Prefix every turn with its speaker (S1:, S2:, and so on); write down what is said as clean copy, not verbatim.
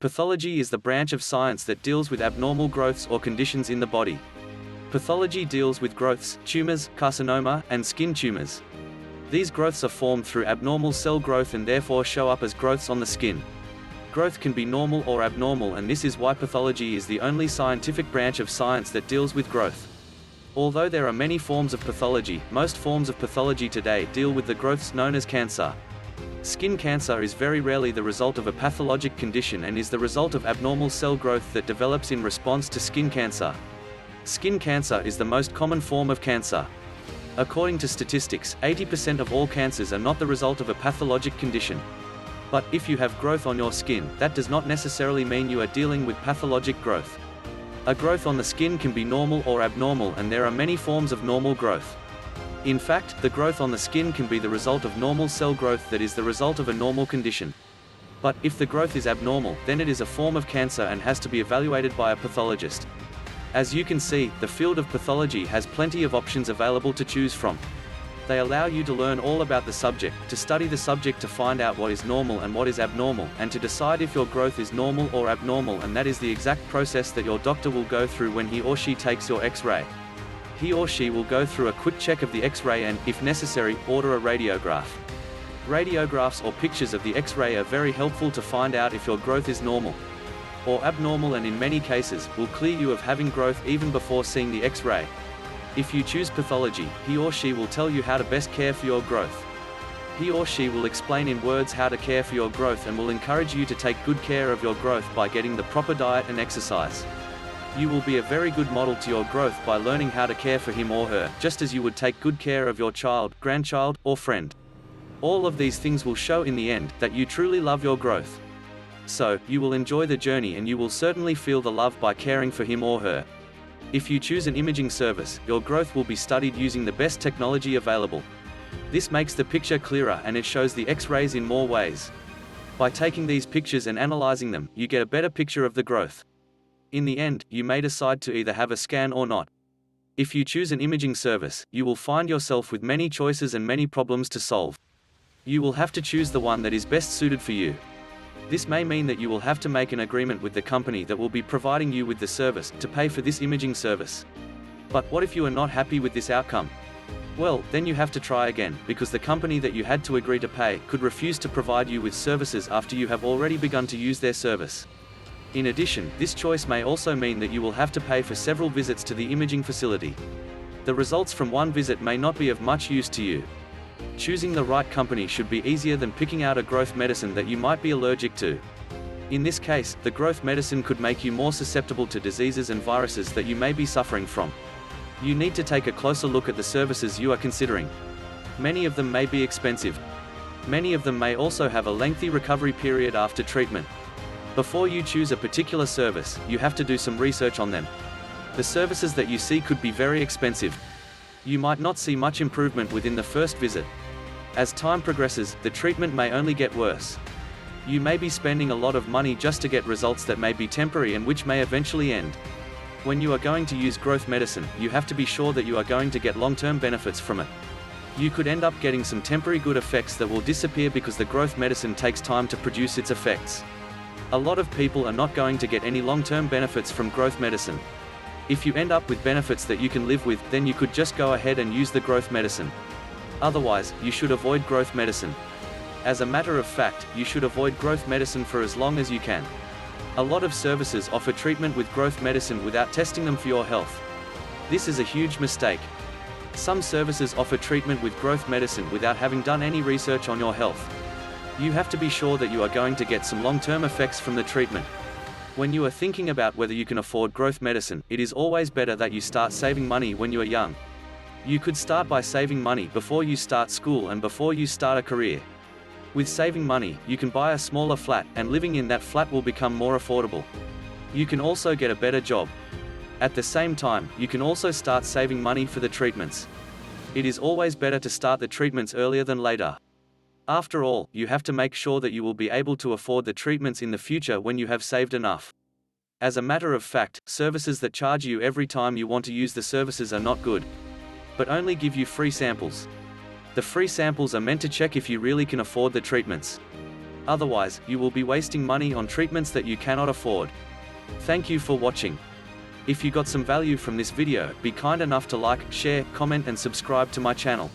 S1: Pathology is the branch of science that deals with abnormal growths or conditions in the body. Pathology deals with growths, tumors, carcinoma, and skin tumors. These growths are formed through abnormal cell growth and therefore show up as growths on the skin. Growth can be normal or abnormal, and this is why pathology is the only scientific branch of science that deals with growth. Although there are many forms of pathology, most forms of pathology today deal with the growths known as cancer. Skin cancer is very rarely the result of a pathologic condition and is the result of abnormal cell growth that develops in response to skin cancer. Skin cancer is the most common form of cancer. According to statistics, 80% of all cancers are not the result of a pathologic condition. But if you have growth on your skin, that does not necessarily mean you are dealing with pathologic growth. A growth on the skin can be normal or abnormal, and there are many forms of normal growth. In fact, the growth on the skin can be the result of normal cell growth that is the result of a normal condition. But if the growth is abnormal, then it is a form of cancer and has to be evaluated by a pathologist. As you can see, the field of pathology has plenty of options available to choose from. They allow you to learn all about the subject, to study the subject to find out what is normal and what is abnormal, and to decide if your growth is normal or abnormal, and that is the exact process that your doctor will go through when he or she takes your X-ray. He or she will go through a quick check of the X-ray and, if necessary, order a radiograph. Radiographs or pictures of the X-ray are very helpful to find out if your growth is normal or abnormal, and in many cases, will clear you of having growth even before seeing the X-ray. If you choose pathology, he or she will tell you how to best care for your growth. He or she will explain in words how to care for your growth and will encourage you to take good care of your growth by getting the proper diet and exercise. You will be a very good model to your growth by learning how to care for him or her, just as you would take good care of your child, grandchild, or friend. All of these things will show in the end that you truly love your growth. So, you will enjoy the journey and you will certainly feel the love by caring for him or her. If you choose an imaging service, your growth will be studied using the best technology available. This makes the picture clearer and it shows the X-rays in more ways. By taking these pictures and analyzing them, you get a better picture of the growth. In the end, you may decide to either have a scan or not. If you choose an imaging service, you will find yourself with many choices and many problems to solve. You will have to choose the one that is best suited for you. This may mean that you will have to make an agreement with the company that will be providing you with the service to pay for this imaging service. But what if you are not happy with this outcome? Well, then you have to try again, because the company that you had to agree to pay could refuse to provide you with services after you have already begun to use their service. In addition, this choice may also mean that you will have to pay for several visits to the imaging facility. The results from one visit may not be of much use to you. Choosing the right company should be easier than picking out a growth medicine that you might be allergic to. In this case, the growth medicine could make you more susceptible to diseases and viruses that you may be suffering from. You need to take a closer look at the services you are considering. Many of them may be expensive. Many of them may also have a lengthy recovery period after treatment. Before you choose a particular service, you have to do some research on them. The services that you see could be very expensive. You might not see much improvement within the first visit. As time progresses, the treatment may only get worse. You may be spending a lot of money just to get results that may be temporary and which may eventually end. When you are going to use growth medicine, you have to be sure that you are going to get long-term benefits from it. You could end up getting some temporary good effects that will disappear because the growth medicine takes time to produce its effects. A lot of people are not going to get any long-term benefits from growth medicine. If you end up with benefits that you can live with, then you could just go ahead and use the growth medicine. Otherwise, you should avoid growth medicine. As a matter of fact, you should avoid growth medicine for as long as you can. A lot of services offer treatment with growth medicine without testing them for your health. This is a huge mistake. Some services offer treatment with growth medicine without having done any research on your health. You have to be sure that you are going to get some long-term effects from the treatment. When you are thinking about whether you can afford growth medicine, it is always better that you start saving money when you are young. You could start by saving money before you start school and before you start a career. With saving money, you can buy a smaller flat, and living in that flat will become more affordable. You can also get a better job. At the same time, you can also start saving money for the treatments. It is always better to start the treatments earlier than later. After all, you have to make sure that you will be able to afford the treatments in the future when you have saved enough. As a matter of fact, services that charge you every time you want to use the services are not good, but only give you free samples. The free samples are meant to check if you really can afford the treatments. Otherwise, you will be wasting money on treatments that you cannot afford. Thank you for watching. If you got some value from this video, be kind enough to like, share, comment and subscribe to my channel.